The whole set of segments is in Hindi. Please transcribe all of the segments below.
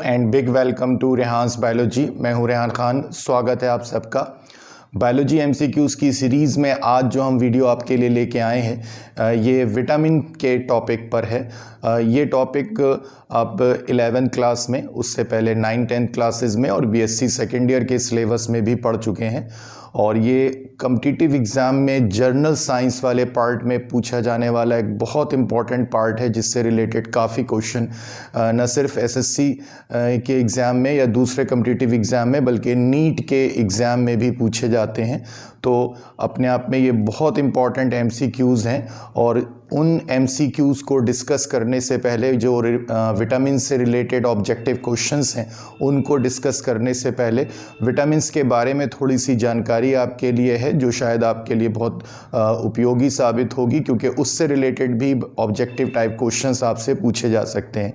And big welcome to Rehan's biology. मैं हूं रेहान खान। स्वागत है आप सबका बायोलॉजी एमसीक्यूज़ की सीरीज़ में। आज जो हम वीडियो आपके लिए लेके आए हैं ये विटामिन के टॉपिक पर है। ये टॉपिक आप 11th क्लास में, उससे पहले 9-10 क्लासेस में और बीएससी सेकेंड ईयर के सिलेबस में भी पढ़ चुके हैं। और ये कॉम्पिटिटिव एग्ज़ाम में जर्नल साइंस वाले पार्ट में पूछा जाने वाला एक बहुत इम्पॉर्टेंट पार्ट है, जिससे रिलेटेड काफ़ी क्वेश्चन न सिर्फ एसएससी के एग्ज़ाम में या दूसरे कॉम्पिटिटिव एग्ज़ाम में बल्कि नीट के एग्ज़ाम में भी पूछे जाते हैं। तो अपने आप में ये बहुत इम्पॉर्टेंट एमसीक्यूज़ हैं और उन एमसीक्यूज़ को डिस्कस करने से पहले जो विटामिन से रिलेटेड ऑब्जेक्टिव क्वेश्चंस हैं उनको डिस्कस करने से पहले विटामिन्स के बारे में थोड़ी सी जानकारी आपके लिए है, जो शायद आपके लिए बहुत उपयोगी साबित होगी, क्योंकि उससे रिलेटेड भी ऑब्जेक्टिव टाइप क्वेश्चंस आपसे पूछे जा सकते हैं।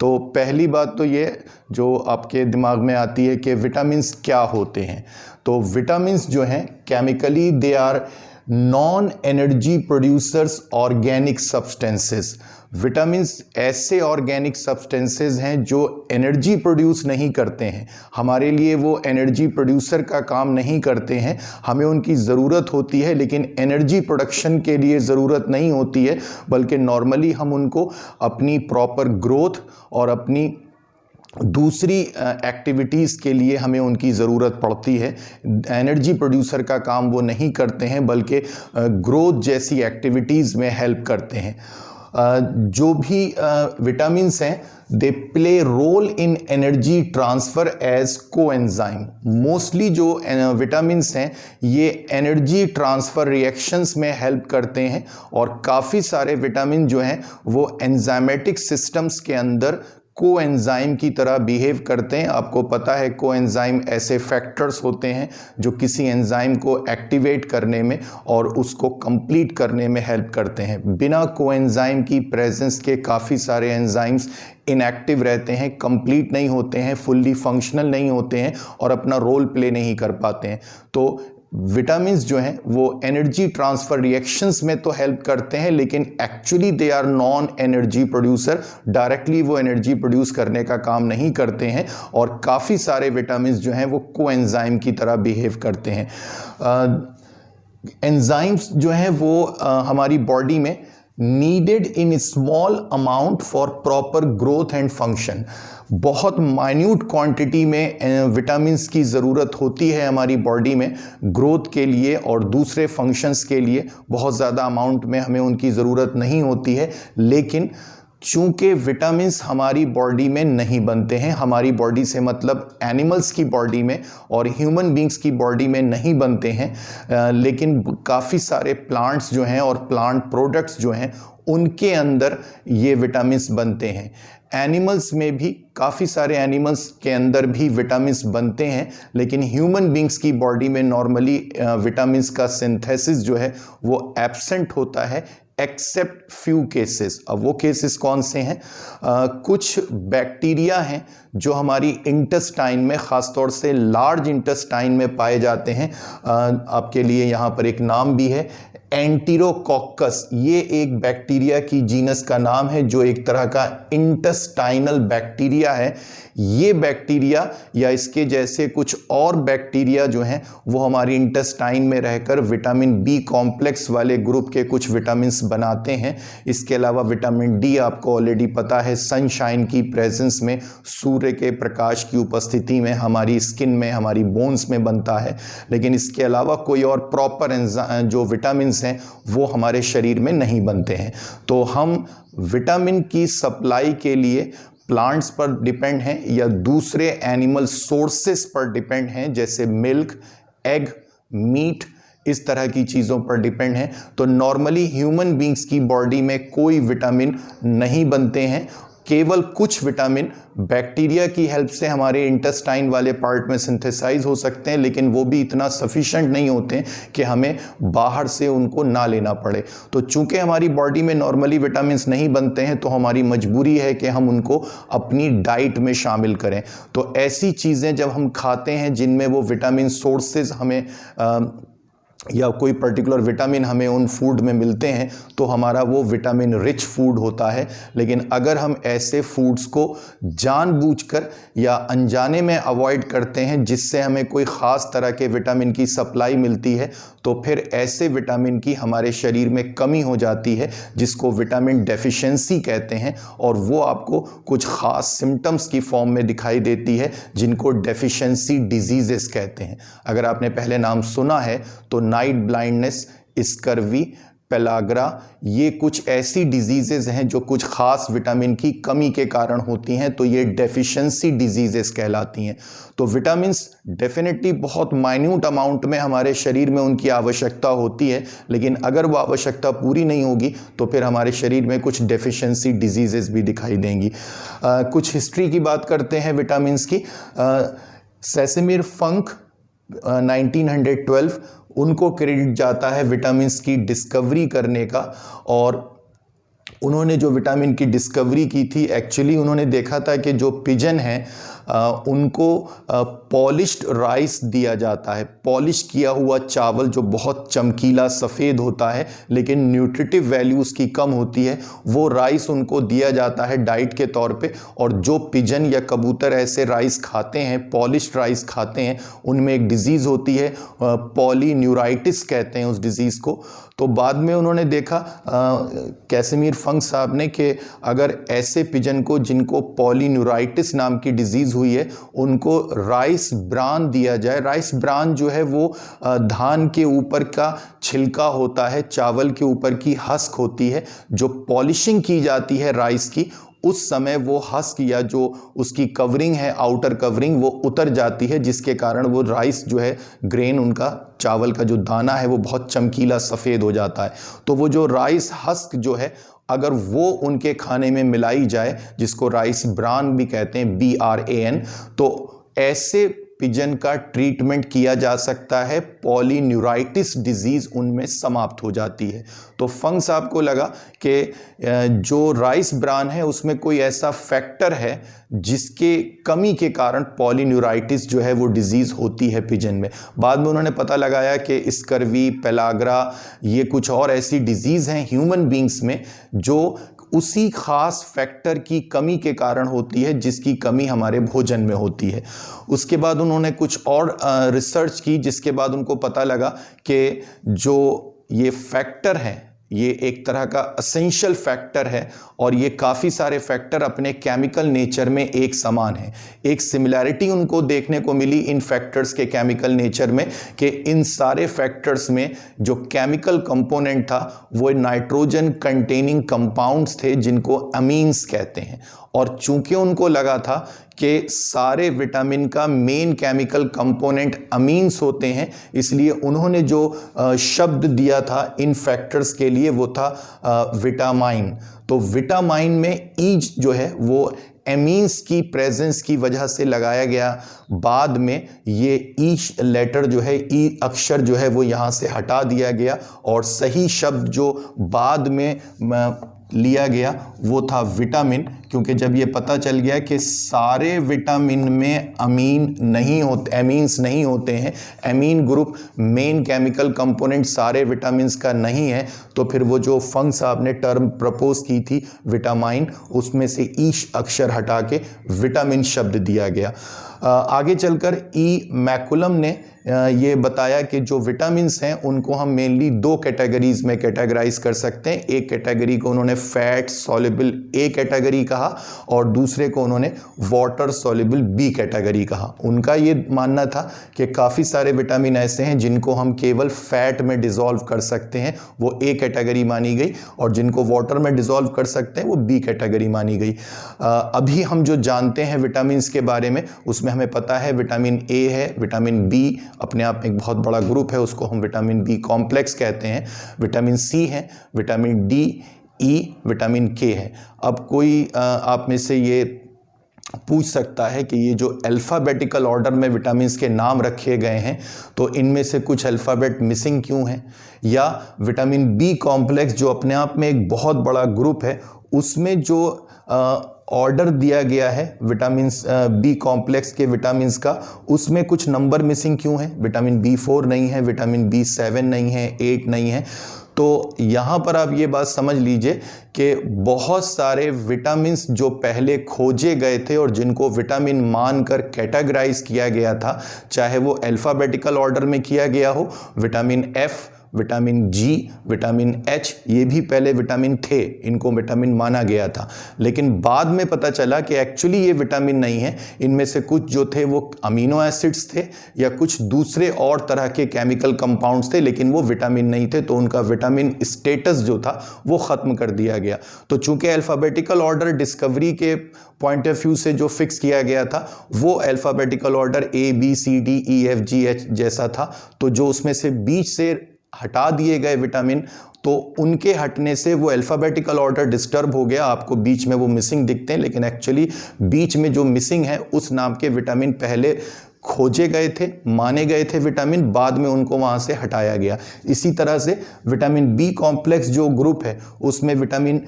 तो पहली बात तो ये जो आपके दिमाग में आती है कि विटामिन्स क्या होते हैं। तो विटामिन्स जो हैं chemically they are non energy producers organic substances. Vitamins ऐसे ऑर्गेनिक सब्सटेंसेस हैं जो एनर्जी प्रोड्यूस नहीं करते हैं। हमारे लिए वो एनर्जी प्रोड्यूसर का काम नहीं करते हैं। हमें उनकी ज़रूरत होती है, लेकिन एनर्जी प्रोडक्शन के लिए ज़रूरत नहीं होती है, बल्कि नॉर्मली हम उनको अपनी प्रॉपर ग्रोथ और अपनी दूसरी एक्टिविटीज़ के लिए हमें उनकी ज़रूरत पड़ती है। एनर्जी प्रोड्यूसर का काम वो नहीं करते हैं, बल्कि ग्रोथ जैसी एक्टिविटीज़ में हेल्प करते हैं। जो भी विटामिन्स हैं they play role in energy transfer as coenzyme. Mostly जो विटामिन्स हैं ये एनर्जी ट्रांसफ़र रिएक्शंस में हेल्प करते हैं और काफ़ी सारे विटामिन जो हैं वो एंजाइमेटिक सिस्टम्स के अंदर कोएंजाइम की तरह बिहेव करते हैं। आपको पता है कोएंजाइम ऐसे फैक्टर्स होते हैं जो किसी एंजाइम को एक्टिवेट करने में और उसको कंप्लीट करने में हेल्प करते हैं। बिना कोएंजाइम की प्रेजेंस के काफ़ी सारे एंजाइम्स इनएक्टिव रहते हैं, कंप्लीट नहीं होते हैं, फुल्ली फंक्शनल नहीं होते हैं और अपना रोल प्ले नहीं कर पाते हैं। तो विटामिन्स जो हैं वो एनर्जी ट्रांसफ़र रिएक्शंस में तो हेल्प करते हैं, लेकिन actually they are non energy producer. Directly वो एनर्जी प्रोड्यूस करने का काम नहीं करते हैं और काफ़ी सारे विटामिन्स जो हैं वो कोएंजाइम की तरह बिहेव करते हैं। एंजाइम्स जो हैं वो हमारी बॉडी में needed in small amount for proper growth and function. बहुत माइन्यूट क्वांटिटी में विटामिन्स की ज़रूरत होती है हमारी बॉडी में ग्रोथ के लिए, और दूसरे फंक्शंस के लिए बहुत ज़्यादा अमाउंट में हमें उनकी ज़रूरत नहीं होती है। लेकिन चूँकि विटामिन्स हमारी बॉडी में नहीं बनते हैं, हमारी बॉडी से मतलब एनिमल्स की बॉडी में और ह्यूमन बींग्स की बॉडी में नहीं बनते हैं, लेकिन काफ़ी सारे प्लांट्स जो हैं और प्लांट प्रोडक्ट्स जो हैं उनके अंदर ये विटामिन्स बनते हैं। एनिमल्स में भी काफ़ी सारे एनिमल्स के अंदर भी विटामिन्स बनते हैं, लेकिन ह्यूमन बींग्स की बॉडी में नॉर्मली विटामिन्स का सिंथेसिस जो है वो एब्सेंट होता है, एक्सेप्ट फ्यू केसेस। अब वो केसेस कौन से हैं? कुछ बैक्टीरिया हैं जो हमारी इंटेस्टाइन में, ख़ासतौर से लार्ज इंटेस्टाइन में पाए जाते हैं। आपके लिए यहाँ पर एक नाम भी है, एंटीरोकॉकस। ये एक बैक्टीरिया की जीनस का नाम है जो एक तरह का इंटेस्टाइनल बैक्टीरिया है। ये बैक्टीरिया या इसके जैसे कुछ और बैक्टीरिया जो हैं वो हमारी इंटेस्टाइन में रहकर विटामिन बी कॉम्प्लेक्स वाले ग्रुप के कुछ विटामिन्स बनाते हैं। इसके अलावा विटामिन डी आपको ऑलरेडी पता है सनशाइन की प्रेजेंस में, सूर्य के प्रकाश की उपस्थिति में हमारी स्किन में, हमारी बोन्स में बनता है। लेकिन इसके अलावा कोई और प्रॉपर जो विटामिन्स हैं वो हमारे शरीर में नहीं बनते हैं। तो हम विटामिन की सप्लाई के लिए प्लांट्स पर डिपेंड हैं या दूसरे एनिमल सोर्सेस पर डिपेंड हैं, जैसे मिल्क, एग, मीट, इस तरह की चीज़ों पर डिपेंड हैं। तो नॉर्मली ह्यूमन बींग्स की बॉडी में कोई विटामिन नहीं बनते हैं। केवल कुछ विटामिन बैक्टीरिया की हेल्प से हमारे इंटेस्टाइन वाले पार्ट में सिंथेसाइज हो सकते हैं, लेकिन वो भी इतना सफिशेंट नहीं होते हैं कि हमें बाहर से उनको ना लेना पड़े। तो चूंकि हमारी बॉडी में नॉर्मली विटामिन्स नहीं बनते हैं तो हमारी मजबूरी है कि हम उनको अपनी डाइट में शामिल करें। तो ऐसी चीज़ें जब हम खाते हैं जिनमें वो विटामिन सोर्सेज हमें या कोई पर्टिकुलर विटामिन हमें उन फूड में मिलते हैं तो हमारा वो विटामिन रिच फूड होता है। लेकिन अगर हम ऐसे फूड्स को जानबूझकर या अनजाने में अवॉइड करते हैं जिससे हमें कोई ख़ास तरह के विटामिन की सप्लाई मिलती है, तो फिर ऐसे विटामिन की हमारे शरीर में कमी हो जाती है जिसको विटामिन डेफिशिएंसी कहते हैं, और वो आपको कुछ ख़ास सिम्टम्स की फॉर्म में दिखाई देती है जिनको डेफिशिएंसी डिजीज़ेस कहते हैं। अगर आपने पहले नाम सुना है तो नाइट ब्लाइंडनेस, स्कर्वी, पेलाग्रा, ये कुछ ऐसी डिजीज़ेज हैं जो कुछ ख़ास विटामिन की कमी के कारण होती हैं, तो ये डेफिशिएंसी डिजीज़ेस कहलाती हैं। तो विटामिन्स डेफिनेटली बहुत माइन्यूट अमाउंट में हमारे शरीर में उनकी आवश्यकता होती है, लेकिन अगर वो आवश्यकता पूरी नहीं होगी तो फिर हमारे शरीर में कुछ डेफिशिएंसी डिजीज़ेस भी दिखाई देंगी। कुछ हिस्ट्री की बात करते हैं विटामिन्स की। सेसेमिर फंक 1912 उनको क्रेडिट जाता है विटामिन्स की डिस्कवरी करने का, और उन्होंने जो विटामिन की डिस्कवरी की थी, एक्चुअली उन्होंने देखा था कि जो पिजन हैं उनको पॉलिश्ड राइस दिया जाता है, पॉलिश किया हुआ चावल जो बहुत चमकीला सफ़ेद होता है लेकिन न्यूट्रिटिव वैल्यू उसकी कम होती है, वो राइस उनको दिया जाता है डाइट के तौर पे। और जो पिजन या कबूतर ऐसे राइस खाते हैं, पॉलिश्ड राइस खाते हैं, उनमें एक डिज़ीज़ होती है, पॉलीन्यूराइटिस कहते हैं उस डिज़ीज़ को। तो बाद में उन्होंने देखा कैसिमिर फंक साहब ने कि अगर ऐसे पिजन को जिनको पॉलीन्यूराइटिस नाम की डिजीज़ हुई है उनको राइस ब्रान दिया जाए। राइस ब्रान जो है वो धान के ऊपर का छिलका होता है, चावल के ऊपर की हस्क होती है, जो पॉलिशिंग की जाती है राइस की, उस समय वो हस्क या जो उसकी कवरिंग है, आउटर कवरिंग, वो उतर जाती है, जिसके कारण वो राइस जो है ग्रेन, उनका चावल का जो दाना है वो बहुत चमकीला सफ़ेद हो जाता है। तो वो जो राइस हस्क जो है अगर वो उनके खाने में मिलाई जाए, जिसको राइस ब्रान भी कहते हैं, BRAN, तो ऐसे पिजन का ट्रीटमेंट किया जा सकता है, पॉलीन्यूराइटिस डिजीज़ उनमें समाप्त हो जाती है। तो फंक साहब को लगा कि जो राइस ब्रान है उसमें कोई ऐसा फैक्टर है जिसके कमी के कारण पॉलीन्यूराइटिस जो है वो डिज़ीज़ होती है पिजन में। बाद में उन्होंने पता लगाया कि स्कर्वी, पेलाग्रा, ये कुछ और ऐसी डिज़ीज़ हैं ह्यूमन बींग्स में जो उसी ख़ास फैक्टर की कमी के कारण होती है जिसकी कमी हमारे भोजन में होती है। उसके बाद उन्होंने कुछ और रिसर्च की, जिसके बाद उनको पता लगा कि जो ये फैक्टर हैं ये एक तरह का एसेंशियल फैक्टर है, और ये काफ़ी सारे फैक्टर अपने केमिकल नेचर में एक समान हैं। एक सिमिलैरिटी उनको देखने को मिली इन फैक्टर्स के केमिकल नेचर में कि इन सारे फैक्टर्स में जो केमिकल कंपोनेंट था वो नाइट्रोजन कंटेनिंग कंपाउंड्स थे जिनको अमीन्स कहते हैं। और चूंकि उनको लगा था कि सारे विटामिन का मेन केमिकल कंपोनेंट अमीन्स होते हैं, इसलिए उन्होंने जो शब्द दिया था इन फैक्टर्स के लिए वो था विटामाइन। तो विटामाइन में ईज जो है वो एमीन्स की प्रेजेंस की वजह से लगाया गया। बाद में ये ई लेटर जो है, ई अक्षर जो है वो यहाँ से हटा दिया गया, और सही शब्द जो बाद में लिया गया वो था विटामिन, क्योंकि जब ये पता चल गया कि सारे विटामिन में एमीन्स नहीं होते हैं, amine group main chemical component सारे विटामिन्स का नहीं है, तो फिर वो जो फंक साहब ने टर्म प्रपोज की थी विटामाइन, उसमें से ईश अक्षर हटा के विटामिन शब्द दिया गया। आगे चलकर ई मैकुलम ने ये बताया कि जो विटामिन्स हैं उनको हम मेनली दो कैटेगरीज में कैटेगराइज कर सकते हैं। एक कैटेगरी को उन्होंने फैट सॉल्युबल ए कैटेगरी कहा, और दूसरे को उन्होंने वाटर सॉल्युबल बी कैटेगरी कहा। उनका ये मानना था कि काफ़ी सारे विटामिन ऐसे हैं जिनको हम केवल फैट में डिज़ोल्व कर सकते हैं, वो ए कैटेगरी मानी गई, और जिनको वाटर में डिज़ोल्व कर सकते हैं वो बी कैटेगरी मानी गई। अभी हम जो जानते हैं विटामिन्स के बारे में, उसमें हमें पता है विटामिन ए है, विटामिन बी अपने आप में एक बहुत बड़ा ग्रुप है, उसको हम विटामिन बी कॉम्प्लेक्स कहते हैं, विटामिन सी है, विटामिन डी, ई, विटामिन के है। अब कोई आप में से ये पूछ सकता है कि ये जो अल्फ़ाबेटिकल ऑर्डर में विटामिन्स के नाम रखे गए हैं तो इनमें से कुछ अल्फ़ाबेट मिसिंग क्यों हैं, या विटामिन बी कॉम्प्लेक्स जो अपने आप में एक बहुत बड़ा ग्रुप है उसमें जो ऑर्डर दिया गया है विटामिन बी कॉम्प्लेक्स के विटामिन का, उसमें कुछ नंबर मिसिंग क्यों है? विटामिन B4 नहीं है, विटामिन B7 नहीं है, 8 नहीं है। तो यहाँ पर आप ये बात समझ लीजिए कि बहुत सारे विटामिन्स जो पहले खोजे गए थे और जिनको विटामिन मानकर कैटेगराइज किया गया था, चाहे वो अल्फ़ाबेटिकल ऑर्डर में किया गया हो, vitamin F, vitamin G, vitamin H, ये भी पहले विटामिन थे, इनको विटामिन माना गया था। लेकिन बाद में पता चला कि एक्चुअली ये विटामिन नहीं है, इनमें से कुछ जो थे वो अमीनो एसिड्स थे या कुछ दूसरे और तरह के केमिकल कंपाउंड्स थे, लेकिन वो विटामिन नहीं थे, तो उनका विटामिन स्टेटस जो था वो ख़त्म कर दिया गया। तो चूंकि अल्फ़ाबेटिकल ऑर्डर डिस्कवरी के पॉइंट ऑफ व्यू से जो फिक्स किया गया था वो अल्फ़ाबेटिकल ऑर्डर ABCDEFGH जैसा था, तो जो उसमें से बीच से हटा दिए गए विटामिन, तो उनके हटने से वो अल्फ़ाबेटिकल ऑर्डर डिस्टर्ब हो गया, आपको बीच में वो मिसिंग दिखते हैं, लेकिन एक्चुअली बीच में जो मिसिंग है उस नाम के विटामिन पहले खोजे गए थे, माने गए थे विटामिन, बाद में उनको वहाँ से हटाया गया। इसी तरह से विटामिन बी कॉम्प्लेक्स जो ग्रुप है उसमें विटामिन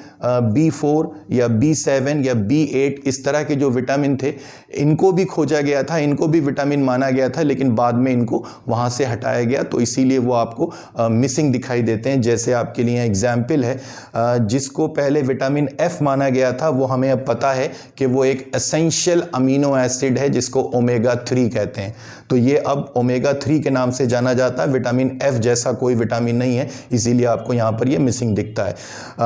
B4 या B7 या B8 इस तरह के जो विटामिन थे, इनको भी खोजा गया था, इनको भी विटामिन माना गया था, लेकिन बाद में इनको वहाँ से हटाया गया, तो इसीलिए वो आपको मिसिंग दिखाई देते हैं। जैसे आपके लिए एग्जाम्पल है, जिसको पहले विटामिन F माना गया था वो हमें अब पता है कि वो एक एसेंशियल अमीनो एसिड है जिसको ओमेगा 3 कहते हैं, तो ये अब ओमेगा 3 के नाम से जाना जाता है। विटामिन F जैसा कोई विटामिन नहीं है, इसीलिए आपको यहाँ पर ये मिसिंग दिखता है।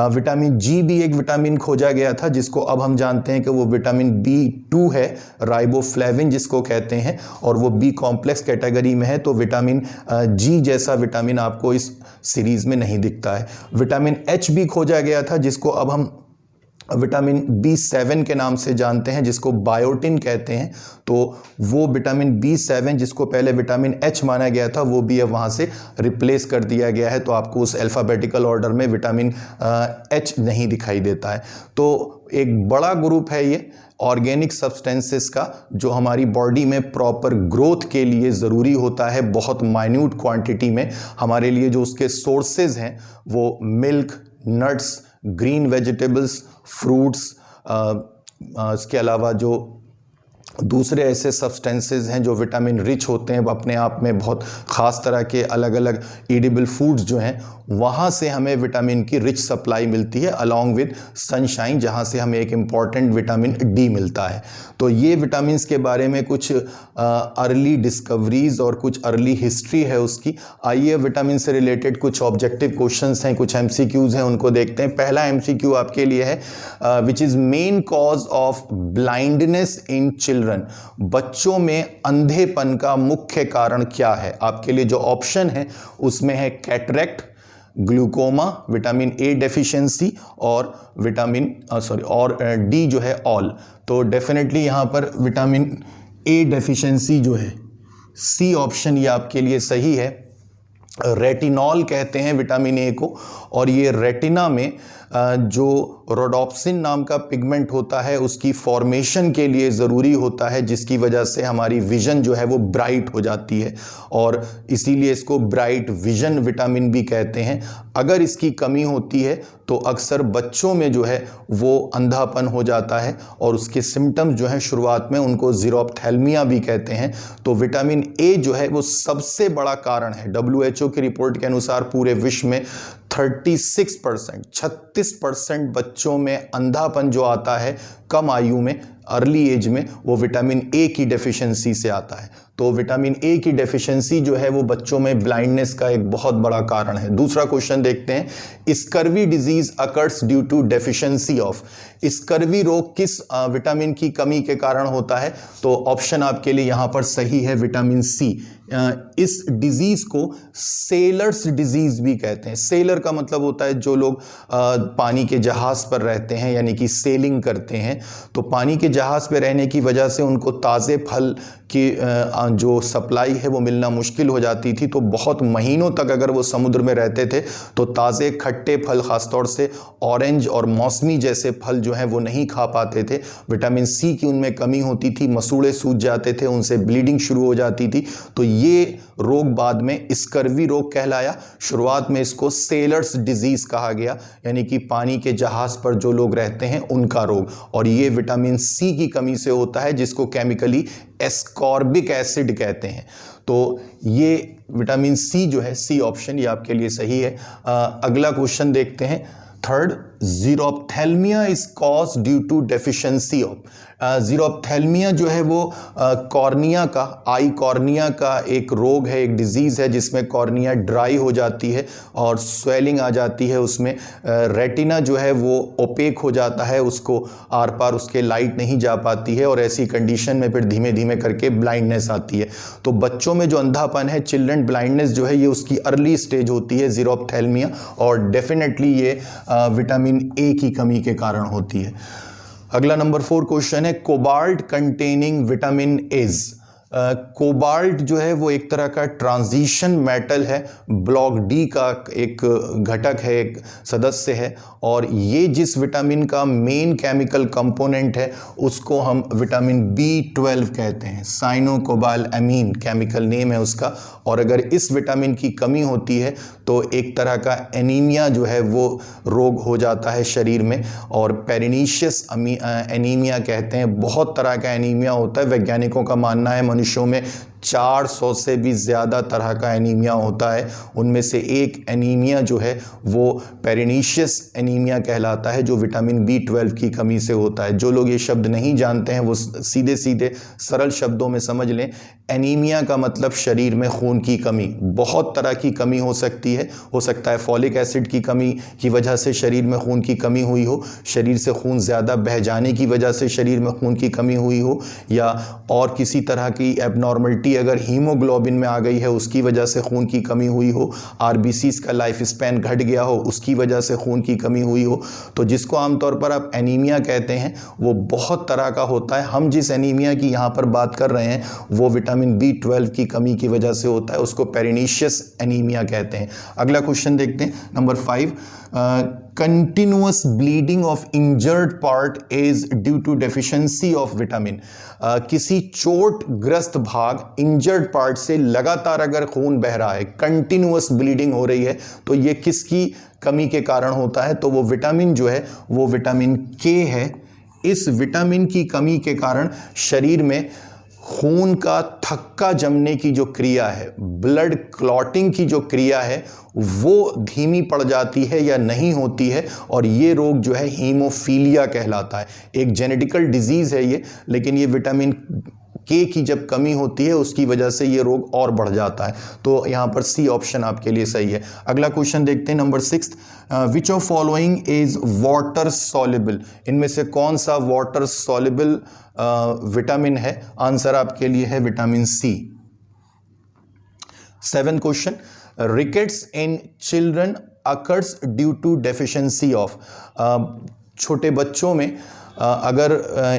विटामिन G भी एक विटामिन खोजा गया था जिसको अब हम जानते हैं कि वो विटामिन B2 है, राइबोफ्लेविन जिसको कहते हैं, और वो बी कॉम्प्लेक्स कैटेगरी में है, तो विटामिन G जैसा विटामिन आपको इस सीरीज में नहीं दिखता है। विटामिन H भी खोजा गया था जिसको अब हम विटामिन B7 के नाम से जानते हैं, जिसको बायोटिन कहते हैं, तो वो विटामिन B7 जिसको पहले विटामिन H माना गया था वो भी अब वहाँ से रिप्लेस कर दिया गया है, तो आपको उस अल्फ़ाबेटिकल ऑर्डर में विटामिन H नहीं दिखाई देता है। तो एक बड़ा ग्रुप है ये ऑर्गेनिक सब्सटेंसेस का, जो हमारी बॉडी में प्रॉपर ग्रोथ के लिए ज़रूरी होता है, बहुत माइन्यूट क्वांटिटी में। हमारे लिए जो उसके सोर्सेज हैं वो milk, nuts, green vegetables, fruits, इसके अलावा जो दूसरे ऐसे सब्सटेंसेस हैं जो विटामिन रिच होते हैं, अपने आप में बहुत ख़ास तरह के अलग अलग ईडिबल फूड्स जो हैं, वहाँ से हमें विटामिन की रिच सप्लाई मिलती है, अलॉन्ग विद सनशाइन, जहाँ से हमें एक इम्पॉर्टेंट विटामिन डी मिलता है। तो ये विटामिन्स के बारे में कुछ अर्ली डिस्कवरीज और कुछ अर्ली हिस्ट्री है उसकी। आइए विटामिन से रिलेटेड कुछ ऑब्जेक्टिव क्वेश्चंस हैं, कुछ MCQs हैं, उनको देखते हैं। पहला MCQ आपके लिए है, which is main cause of blindness in children. बच्चों में अंधेपन का मुख्य कारण क्या है? आपके लिए जो ऑप्शन है उसमें है cataract, glaucoma, vitamin A deficiency और डी जो है ऑल। तो डेफिनेटली यहाँ पर विटामिन A डेफिशिएंसी जो है, सी ऑप्शन ये आपके लिए सही है। रेटिनॉल कहते हैं विटामिन A को, और ये रेटिना में जो रोडोप्सिन नाम का पिगमेंट होता है उसकी फॉर्मेशन के लिए ज़रूरी होता है, जिसकी वजह से हमारी विज़न जो है वो ब्राइट हो जाती है, और इसीलिए इसको ब्राइट विज़न विटामिन भी कहते हैं। अगर इसकी कमी होती है तो अक्सर बच्चों में जो है वो अंधापन हो जाता है, और उसके सिम्टम्स जो हैं शुरुआत में उनको ज़ीरोप्थेल्मिया भी कहते हैं। तो विटामिन A जो है वो सबसे बड़ा कारण है। WHO की रिपोर्ट के अनुसार पूरे विश्व में 36% बच्चों में अंधापन जो आता है कम आयु में, अर्ली एज में, वो विटामिन A की डेफिशिएंसी से आता है। तो विटामिन A की डेफिशिएंसी जो है वो बच्चों में ब्लाइंडनेस का एक बहुत बड़ा कारण है। दूसरा क्वेश्चन देखते हैं, scurvy disease occurs due to deficiency of. Scurvy रोग किस विटामिन की कमी के कारण होता है? तो ऑप्शन आपके लिए यहाँ पर सही है, विटामिन C। इस डिजीज को सेलर्स डिजीज भी कहते हैं। सेलर का मतलब होता है जो लोग पानी के जहाज पर रहते हैं, यानी कि सेलिंग करते हैं। तो पानी के जहाज पर रहने की वजह से उनको ताज़े फल की जो सप्लाई है वो मिलना मुश्किल हो जाती थी, तो बहुत महीनों तक अगर वो समुद्र में रहते थे तो ताज़े खट्टे फल, ख़ासतौर से ऑरेंज और मौसमी जैसे फल जो हैं वो नहीं खा पाते थे। विटामिन सी की उनमें कमी होती थी, मसूड़े सूज जाते थे, उनसे ब्लीडिंग शुरू हो जाती थी। तो ये रोग बाद में स्कर्वी रोग कहलाया। शुरुआत में इसको सेलर्स डिजीज़ कहा गया, यानी कि पानी के जहाज़ पर जो लोग रहते हैं उनका रोग, और ये विटामिन सी की कमी से होता है, जिसको केमिकली एस्कॉर्बिक एसिड कहते हैं। तो ये विटामिन सी जो है, सी ऑप्शन, ये आपके लिए सही है। अगला क्वेश्चन देखते हैं, third, xerophthalmia is cause due to deficiency of. Xerophthalmia जो है वो कॉर्निया का, आई कॉर्निया का एक रोग है, एक डिजीज़ है जिसमें कॉर्निया ड्राई हो जाती है और स्वेलिंग आ जाती है उसमें। रेटिना जो है वो ओपेक हो जाता है, उसको आर पार उसके लाइट नहीं जा पाती है, और ऐसी कंडीशन में फिर धीमे धीमे करके ब्लाइंडनेस आती है। तो बच्चों में जो अंधापन है, चिल्ड्रन ब्लाइंडनेस जो है, ये उसकी अर्ली स्टेज होती है जीरोप्थेल्मिया, और डेफिनेटली ये विटामिन ए की कमी के कारण होती है। अगला नंबर 4 क्वेश्चन है, cobalt containing vitamin is. Cobalt जो है वो एक तरह का ट्रांजिशन मेटल है, ब्लॉक डी का एक घटक है, एक सदस्य है, और ये जिस विटामिन का मेन केमिकल कंपोनेंट है उसको हम विटामिन B12 कहते हैं। साइनोकोबालएमीन केमिकल नेम है उसका। और अगर इस विटामिन की कमी होती है तो एक तरह का एनीमिया जो है वो रोग हो जाता है शरीर में, और पेरिनीशियस एनीमिया कहते हैं। बहुत तरह का एनीमिया होता है, वैज्ञानिकों का मानना है मनुष्यों में 400 से भी ज़्यादा तरह का एनीमिया होता है। उनमें से एक एनीमिया जो है वो पेरिनीशियस एनीमिया कहलाता है, जो विटामिन B12 की कमी से होता है। जो लोग ये शब्द नहीं जानते हैं वो सीधे सीधे सरल शब्दों में समझ लें, एनीमिया का मतलब शरीर में खून की कमी। बहुत तरह की कमी हो सकती है, हो सकता है फॉलिक एसिड की कमी की वजह से शरीर में खून की कमी हुई हो, शरीर से खून ज़्यादा बह जाने की वजह से शरीर में खून की कमी हुई हो, या और किसी तरह की एबनॉर्मलिटी अगर हीमोग्लोबिन में आ गई है उसकी वजह से खून की कमी हुई हो, आरबीसीज का लाइफ स्पैन घट गया हो उसकी वजह से खून की कमी हुई हो। तो जिसको आमतौर पर आप एनीमिया कहते हैं वो बहुत तरह का होता है। हम जिस एनीमिया की यहाँ पर बात कर रहे हैं वो विटामिन B12 की कमी की वजह से होता है, उसको पेरिनीशियस एनीमिया कहते हैं। अगला क्वेश्चन देखते हैं, number 5, continuous bleeding of injured part is due to deficiency of vitamin. किसी चोटग्रस्त भाग, इंजर्ड पार्ट से लगातार अगर खून बह रहा है, कंटिन्यूअस ब्लीडिंग हो रही है, तो ये किसकी कमी के कारण होता है? तो वो विटामिन जो है वो विटामिन के है। इस विटामिन की कमी के कारण शरीर में खून का थक्का जमने की जो क्रिया है, ब्लड क्लॉटिंग की जो क्रिया है, वो धीमी पड़ जाती है या नहीं होती है, और ये रोग जो है हीमोफीलिया कहलाता है। एक जेनेटिकल डिजीज़ है ये, लेकिन ये विटामिन के की जब कमी होती है उसकी वजह से ये रोग और बढ़ जाता है। तो यहाँ पर सी ऑप्शन आपके लिए सही है। अगला क्वेश्चन देखते हैं, number 6, which of following is water soluble. इनमें से कौन सा वाटर सॉल्युबल विटामिन है? आंसर आपके लिए है vitamin C. 7 question, rickets in children occurs due to deficiency of. छोटे बच्चों में अगर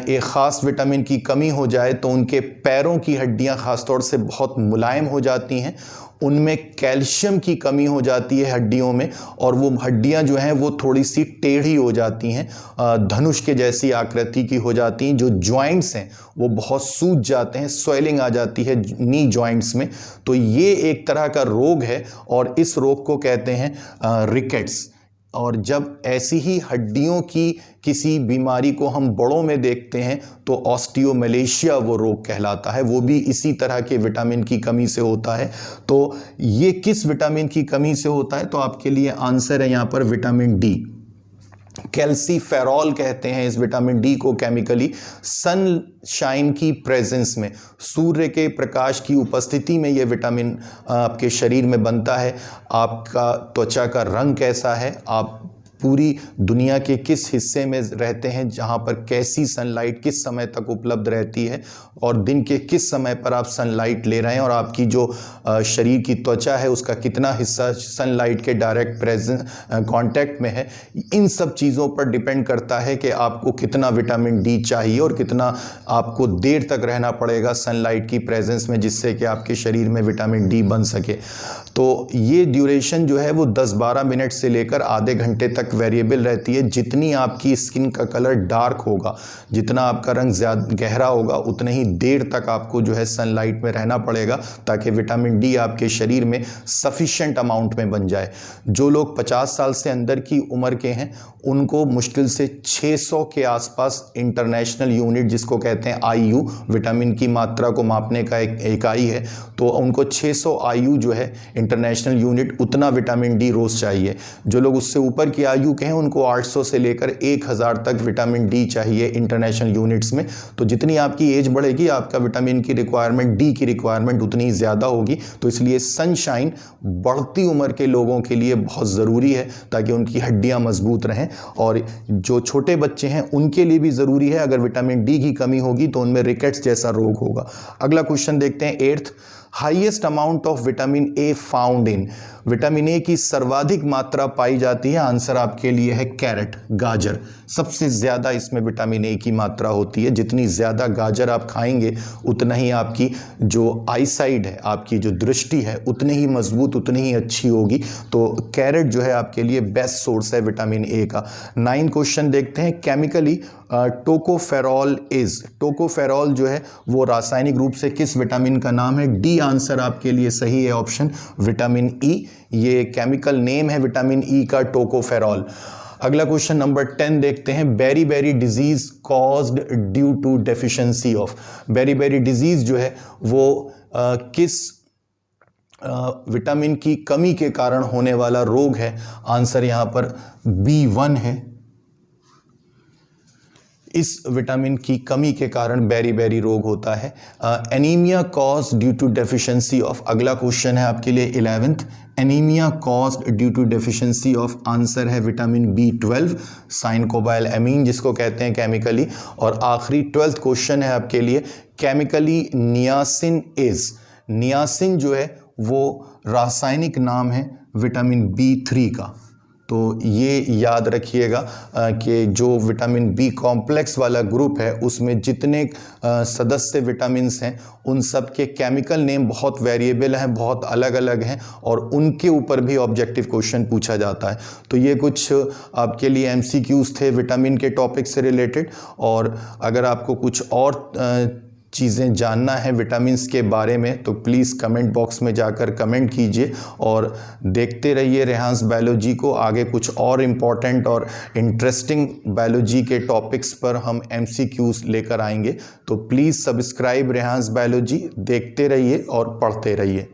एक ख़ास विटामिन की कमी हो जाए तो उनके पैरों की हड्डियां ख़ासतौर से बहुत मुलायम हो जाती हैं, उनमें कैल्शियम की कमी हो जाती है हड्डियों में, और वो हड्डियां जो हैं वो थोड़ी सी टेढ़ी हो जाती हैं, धनुष के जैसी आकृति की हो जाती हैं। जो जॉइंट्स हैं वो बहुत सूज जाते हैं, स्वेलिंग आ जाती है नी जॉइंट्स में। तो ये एक तरह का रोग है और इस रोग को कहते हैं रिकेट्स। और जब ऐसी ही हड्डियों की किसी बीमारी को हम बड़ों में देखते हैं तो ऑस्टियोमलेशिया वो रोग कहलाता है, वो भी इसी तरह के विटामिन की कमी से होता है। तो ये किस विटामिन की कमी से होता है? तो आपके लिए आंसर है यहाँ पर विटामिन डी। कैल्सीफेरॉल कहते हैं इस विटामिन डी को केमिकली। सनशाइन की प्रेजेंस में, सूर्य के प्रकाश की उपस्थिति में ये विटामिन आपके शरीर में बनता है। आपका त्वचा का रंग कैसा है, आप पूरी दुनिया के किस हिस्से में रहते हैं जहाँ पर कैसी सनलाइट किस समय तक उपलब्ध रहती है और दिन के किस समय पर आप सनलाइट ले रहे हैं और आपकी जो शरीर की त्वचा है उसका कितना हिस्सा सनलाइट के डायरेक्ट प्रेजेंस कांटेक्ट में है। इन सब चीज़ों पर डिपेंड करता है कि आपको कितना विटामिन डी चाहिए और कितना आपको देर तक रहना पड़ेगा सनलाइट की प्रेजेंस में, जिससे कि आपके शरीर में विटामिन डी बन सके। तो ये ड्यूरेशन जो है वो 10-12 मिनट से लेकर आधे घंटे तक वेरिएबल रहती है। जितनी आपकी स्किन का कलर डार्क होगा, जितना आपका रंग ज़्यादा गहरा होगा, उतने ही देर तक आपको जो है सनलाइट में रहना पड़ेगा ताकि विटामिन डी आपके शरीर में सफिशिएंट अमाउंट में बन जाए। जो लोग 50 साल से अंदर की उम्र के हैं उनको मुश्किल से 600 के आसपास इंटरनेशनल यूनिट, जिसको कहते हैं IU, विटामिन की मात्रा को मापने का एक इकाई है, तो उनको 600 IU जो है इंटरनेशनल यूनिट, उतना विटामिन डी रोज़ चाहिए। जो लोग उससे ऊपर की आयु के हैं उनको 800 से लेकर 1000 तक विटामिन डी चाहिए इंटरनेशनल यूनिट्स में। तो जितनी आपकी एज बढ़ेगी आपका विटामिन की रिक्वायरमेंट, डी की रिक्वायरमेंट उतनी ज़्यादा होगी। तो इसलिए सनशाइन बढ़ती उम्र के लोगों के लिए बहुत ज़रूरी है ताकि उनकी हड्डियाँ मजबूत रहें, और जो छोटे बच्चे हैं उनके लिए भी ज़रूरी है। अगर विटामिन डी की कमी होगी तो उनमें रिकेट्स जैसा रोग होगा। अगला क्वेश्चन देखते हैं 8th, highest amount of vitamin A found in, vitamin A की सर्वाधिक मात्रा पाई जाती है। आंसर आपके लिए है कैरेट, गाजर। सबसे ज़्यादा इसमें विटामिन ए की मात्रा होती है। जितनी ज़्यादा गाजर आप खाएंगे उतना ही आपकी जो आईसाइट है, आपकी जो दृष्टि है, उतनी ही मजबूत, उतनी ही अच्छी होगी। तो कैरेट जो है आपके लिए बेस्ट सोर्स है विटामिन ए का। 9th क्वेश्चन देखते हैं, केमिकली टोकोफेरॉल इज, टोकोफेरॉल जो है वो रासायनिक रूप से किस विटामिन का नाम है? डी आंसर आपके लिए सही है, ऑप्शन विटामिन ई। ये केमिकल नेम है विटामिन ई का, टोकोफेरॉल। अगला क्वेश्चन नंबर 10 देखते हैं, beriberi disease caused due to deficiency of, beriberi disease जो है वो किस विटामिन की कमी के कारण होने वाला रोग है? आंसर यहां पर B1 है। इस विटामिन की कमी के कारण बेरी-बेरी रोग होता है। Anaemia cause due to deficiency of, अगला क्वेश्चन है आपके लिए 11th, anaemia caused due to deficiency of, answer है विटामिन B12, साइनकोबायलएमीन जिसको कहते हैं केमिकली। और आखिरी 12th क्वेश्चन है आपके लिए, केमिकली नियासिन इज, नियासिन जो है वो रासायनिक नाम है विटामिन B3 का। तो ये याद रखिएगा कि जो विटामिन बी कॉम्प्लेक्स वाला ग्रुप है उसमें जितने सदस्य विटामिन्स हैं उन सब के केमिकल नेम बहुत वेरिएबल हैं, बहुत अलग अलग हैं, और उनके ऊपर भी ऑब्जेक्टिव क्वेश्चन पूछा जाता है। तो ये कुछ आपके लिए MCQs थे विटामिन के टॉपिक से रिलेटेड। और अगर आपको कुछ और चीज़ें जानना है विटामिन्स के बारे में तो प्लीज़ कमेंट बॉक्स में जाकर कमेंट कीजिए और देखते रहिए रेहांस बायोलॉजी को। आगे कुछ और इम्पॉर्टेंट और इंटरेस्टिंग बायोलॉजी के टॉपिक्स पर हम MCQs लेकर आएंगे। तो प्लीज़ सब्सक्राइब रेहांस बायोलॉजी, देखते रहिए और पढ़ते रहिए।